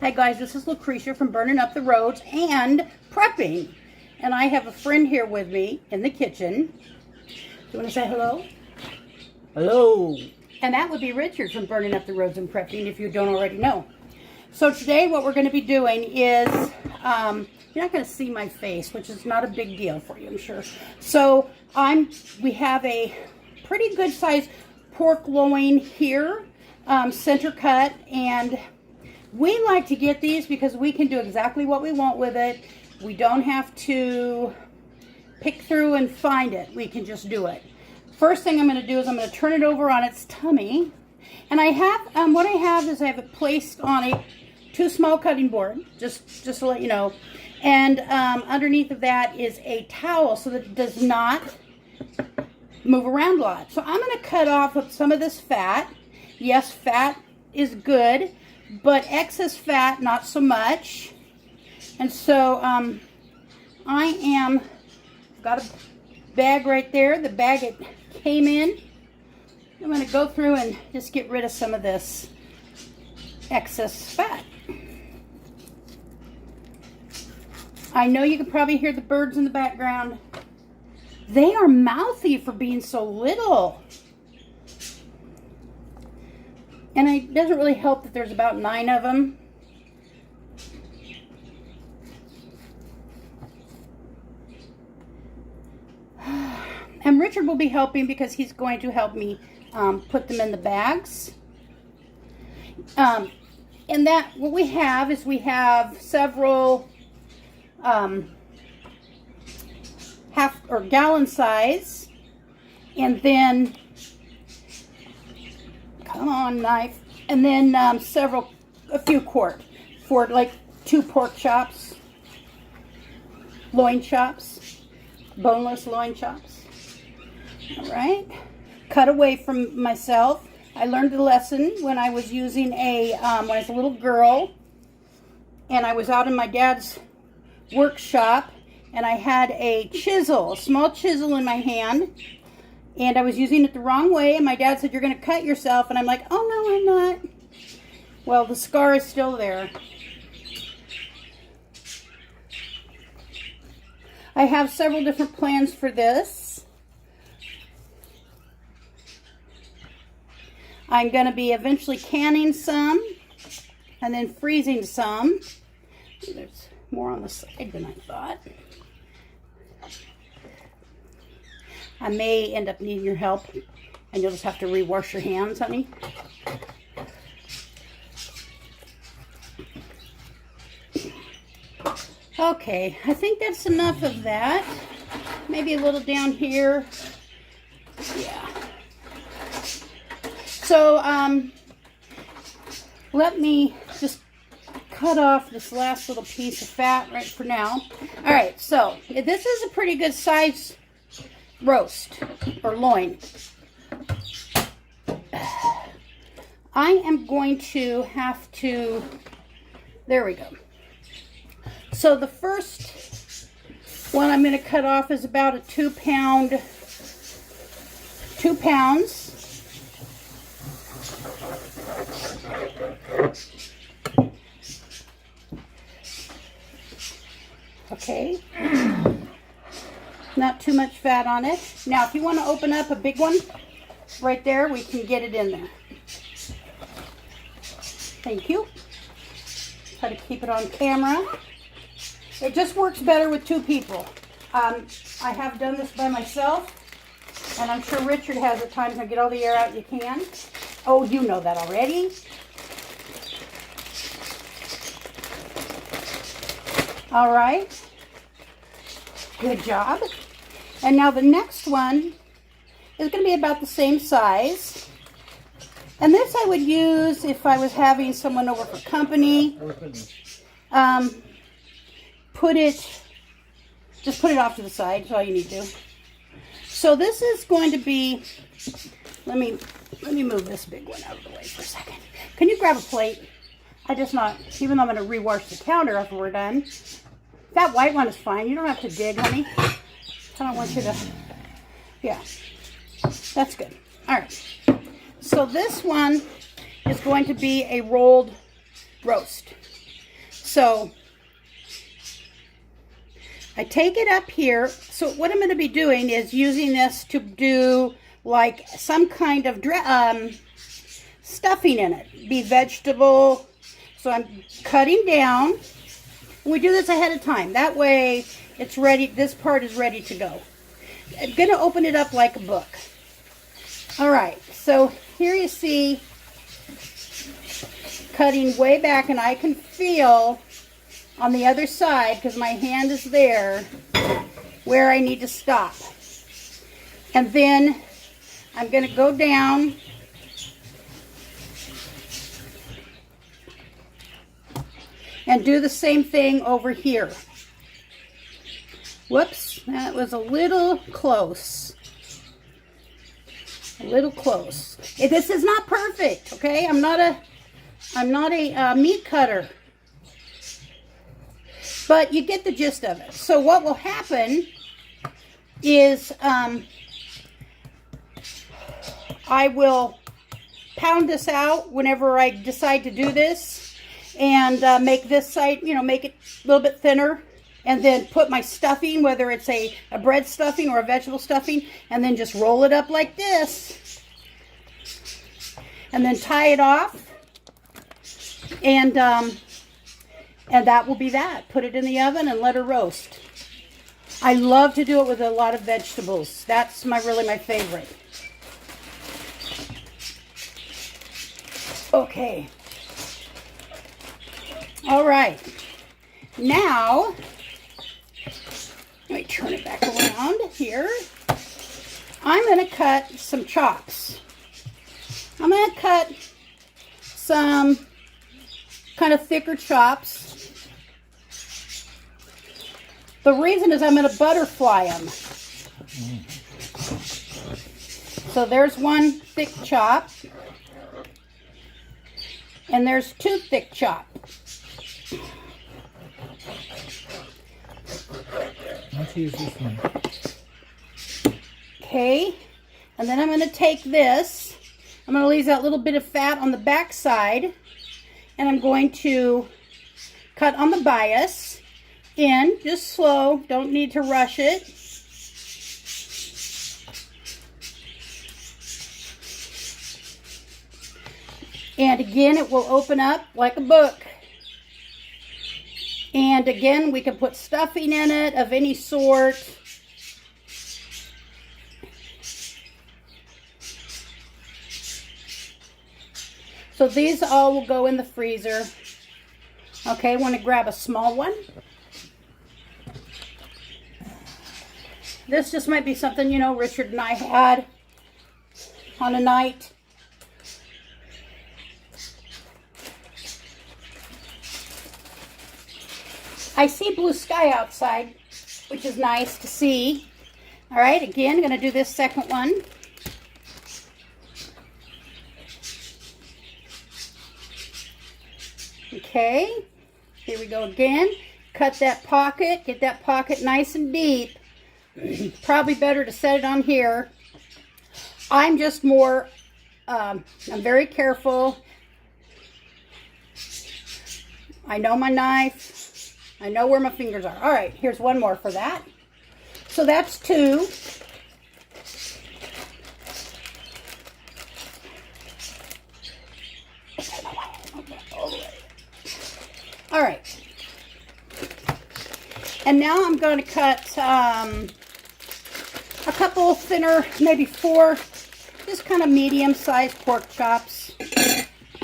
Hi guys, this is Lucretia from Burning Up the Roads and Prepping. And I have a friend here with me in the kitchen. Do you want to say hello? Hello. And that would be Richard from Burning Up the Roads and Prepping, if you don't already know. So today what we're going to be doing is, you're not going to see my face, which is not a big deal for you, I'm sure. So we have a pretty good sized pork loin here, center cut, and we like to get these because we can do exactly what we want with it. We don't have to pick through and find it. We can just do it. First thing I'm going to do is I'm going to turn it over on its tummy. And I have, what I have is I have it placed on a 2 small cutting board, just to let you know. And underneath of that is a towel so that it does not move around a lot. So I'm going to cut off some of this fat. Yes, fat is good, but excess fat, not so much. And so I've got a bag right there, the bag it came in. I'm going to go through and just get rid of some of this excess fat. I know you can probably hear the birds in the background. They are mouthy for being so little. And it doesn't really help that there's about 9 of them. And Richard will be helping because he's going to help me put them in the bags. And that, what we have is we have several half or gallon size, and then come on knife, and then a few quart for like 2 pork chops, loin chops, boneless loin chops. All right, cut away from myself. I learned the lesson when I was using when I was a little girl, and I was out in my dad's workshop, and I had a chisel, a small chisel in my hand, and I was using it the wrong way, and my dad said, "You're going to cut yourself," and I'm like, "Oh no, I'm not." Well, the scar is still there. I have several different plans for this. I'm going to be eventually canning some and then freezing some. There's more on the side than I thought. I may end up needing your help, and you'll just have to rewash your hands, honey. Okay, I think that's enough of that. Maybe a little down here. Yeah. So, let me just cut off this last little piece of fat right for now. All right, so this is a pretty good size roast or loin. I am going to have to, there we go. So the first one I'm going to cut off is about a 2 pounds. Okay, not too much fat on it. Now, if you want to open up a big one right there, we can get it in there. Thank you. Try to keep it on camera. It just works better with 2 people. I have done this by myself, and I'm sure Richard has at times. When get all the air out you can. Oh, you know that already. All right. Good job. And now the next one is going to be about the same size. And this I would use if I was having someone over for company. Just put it off to the side. That's all you need to do. So this is going to be, let me move this big one out of the way for a second. Can you grab a plate? Even though I'm going to rewash the counter after we're done. That white one is fine. You don't have to dig, honey. I don't want you to, yeah. That's good. All right. So this one is going to be a rolled roast. So I take it up here. So what I'm going to be doing is using this to do like some kind of stuffing in it. Be vegetable. So I'm cutting down. We do this ahead of time. That way it's ready. This part is ready to go. I'm going to open it up like a book. All right. So here you see cutting way back, and I can feel on the other side, because my hand is there, where I need to stop. And then I'm going to go down and do the same thing over here. Whoops, that was a little close. A little close. This is not perfect, okay? I'm not a meat cutter. But you get the gist of it. So what will happen is I will pound this out whenever I decide to do this, and make this side, make it a little bit thinner, and then put my stuffing, whether it's a bread stuffing or a vegetable stuffing, and then just roll it up like this, and then tie it off, and that will be that. Put it in the oven and let her roast. I love to do it with a lot of vegetables. That's really my favorite. Okay. All right. Now, let me turn it back around here. I'm going to cut some chops. I'm going to cut some kind of thicker chops. The reason is I'm going to butterfly them. So there's one thick chop. And there's two thick chop. Let's use this one. Okay. And then I'm going to take this. I'm going to leave that little bit of fat on the back side. And I'm going to cut on the bias in, just slow, don't need to rush it. And again, it will open up like a book. And again, we can put stuffing in it of any sort. So these all will go in the freezer. Okay, I want to grab a small one. This just might be something, Richard and I had on a night. I see blue sky outside, which is nice to see. All right, again, I'm going to do this second one. Okay, here we go again. Cut that pocket, get that pocket nice and deep. Probably better to set it on here. I'm just more, I'm very careful. I know my knife. I know where my fingers are. All right, here's one more for that. So that's two. All right. And now I'm going to cut a couple thinner, maybe 4, just kind of medium-sized pork chops.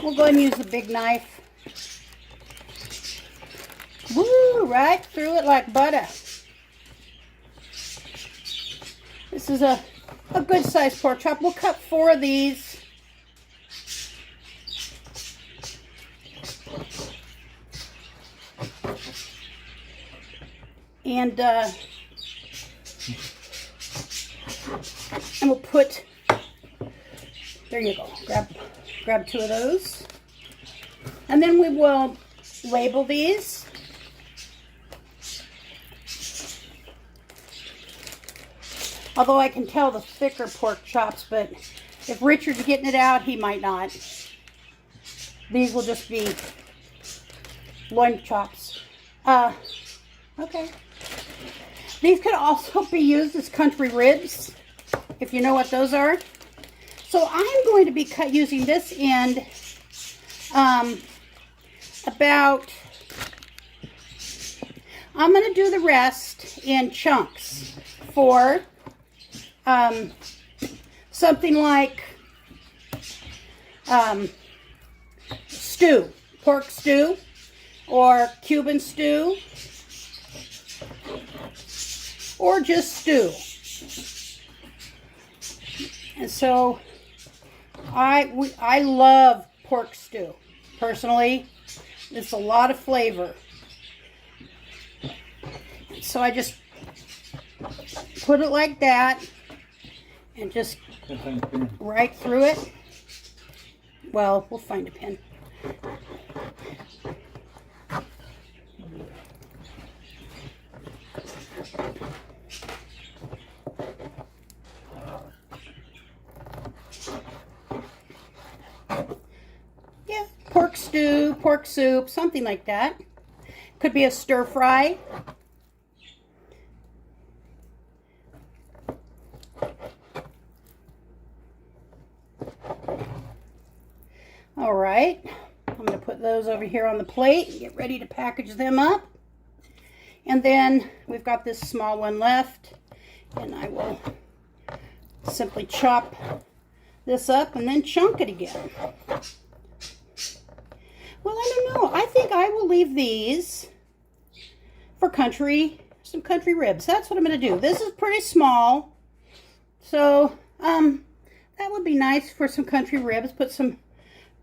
We'll go ahead and use the big knife. Woo, right through it like butter. This is a good sized pork chop. We'll cut 4 of these. And we'll put, there you go, grab 2 of those. And then we will label these. Although I can tell the thicker pork chops, but if Richard's getting it out, he might not. These will just be loin chops. Okay. These could also be used as country ribs, if you know what those are. So I'm going to be using this end I'm going to do the rest in chunks for something like stew, pork stew, or Cuban stew, or just stew. And so I love pork stew. Personally, it's a lot of flavor. So I just put it like that and just right through it. Well, we'll find a pin. Yeah, pork stew, pork soup, something like that. Could be a stir fry. All right, I'm going to put those over here on the plate and get ready to package them up. And then we've got this small one left, and I will simply chop this up and then chunk it again. Well, I don't know. I think I will leave these for some country ribs. That's what I'm going to do. This is pretty small, so that would be nice for some country ribs. Put some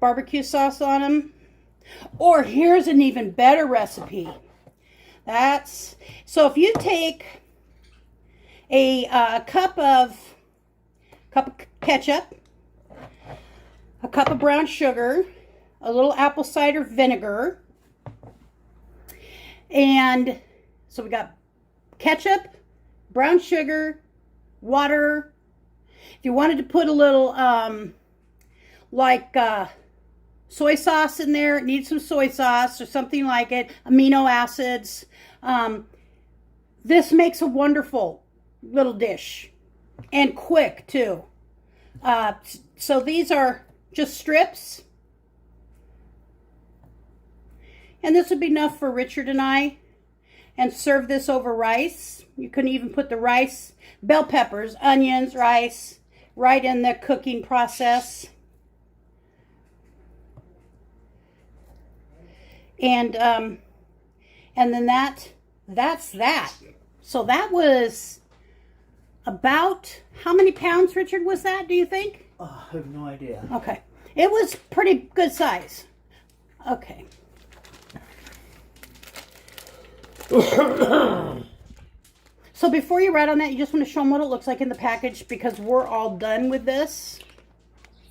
barbecue sauce on them. Or here's an even better recipe. So if you take a cup of ketchup, a cup of brown sugar, a little apple cider vinegar, and so we got ketchup, brown sugar, water. If you wanted to put a little soy sauce in there, it needs some soy sauce or something like it, amino acids. This makes a wonderful little dish, and quick too. So these are just strips, and this would be enough for Richard and I, and serve this over rice. You can even put the rice, bell peppers, onions, rice, right in the cooking process. And then that's that. So that was about, how many pounds, Richard, was that, do you think? Oh, I have no idea. Okay. It was pretty good size. Okay. So before you write on that, you just want to show them what it looks like in the package, because we're all done with this.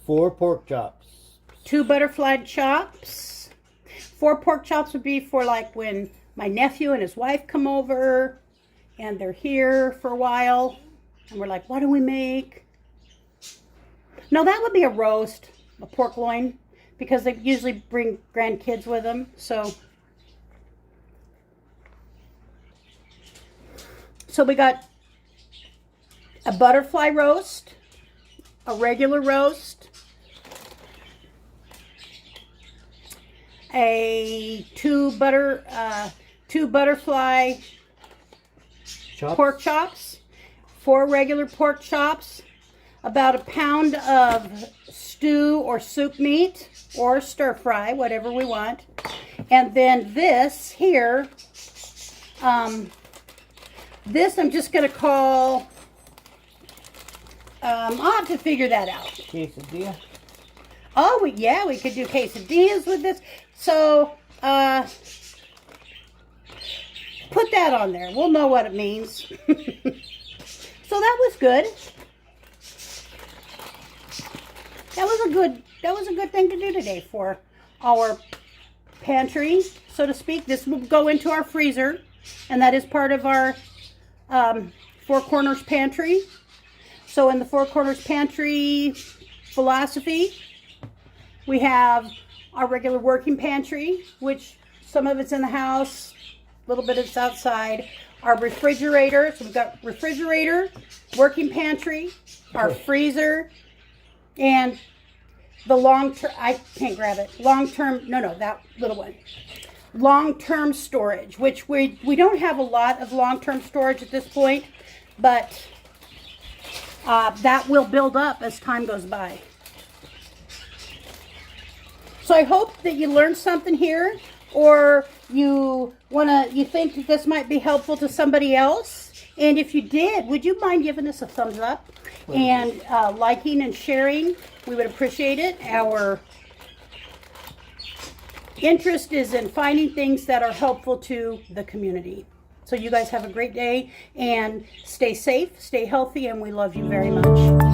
4 pork chops. 2 butterfly chops. 4 pork chops would be for like when my nephew and his wife come over and they're here for a while and we're like, what do we make? No, that would be a roast, a pork loin, because they usually bring grandkids with them. So we got a butterfly roast, a regular roast, a 2 butterfly pork chops, 4 regular pork chops, about a pound of stew or soup meat or stir fry, whatever we want. And then this here, this I'm just going to call, I'll have to figure that out. Quesadilla. Oh, we could do quesadillas with this. So, put that on there. We'll know what it means. So that was good. That was a good thing to do today for our pantry, so to speak. This will go into our freezer, and that is part of our Four Corners pantry. So in the Four Corners pantry philosophy, we have our regular working pantry, which some of it's in the house, a little bit is outside. Our refrigerator, so we've got refrigerator, working pantry, our freezer, and the long-term, I can't grab it, long-term, no, that little one. Long-term storage, which we don't have a lot of long-term storage at this point, but that will build up as time goes by. So I hope that you learned something here, or you think that this might be helpful to somebody else. And if you did, would you mind giving us a thumbs up and liking and sharing? We would appreciate it. Our interest is in finding things that are helpful to the community. So you guys have a great day and stay safe, stay healthy, and we love you very much.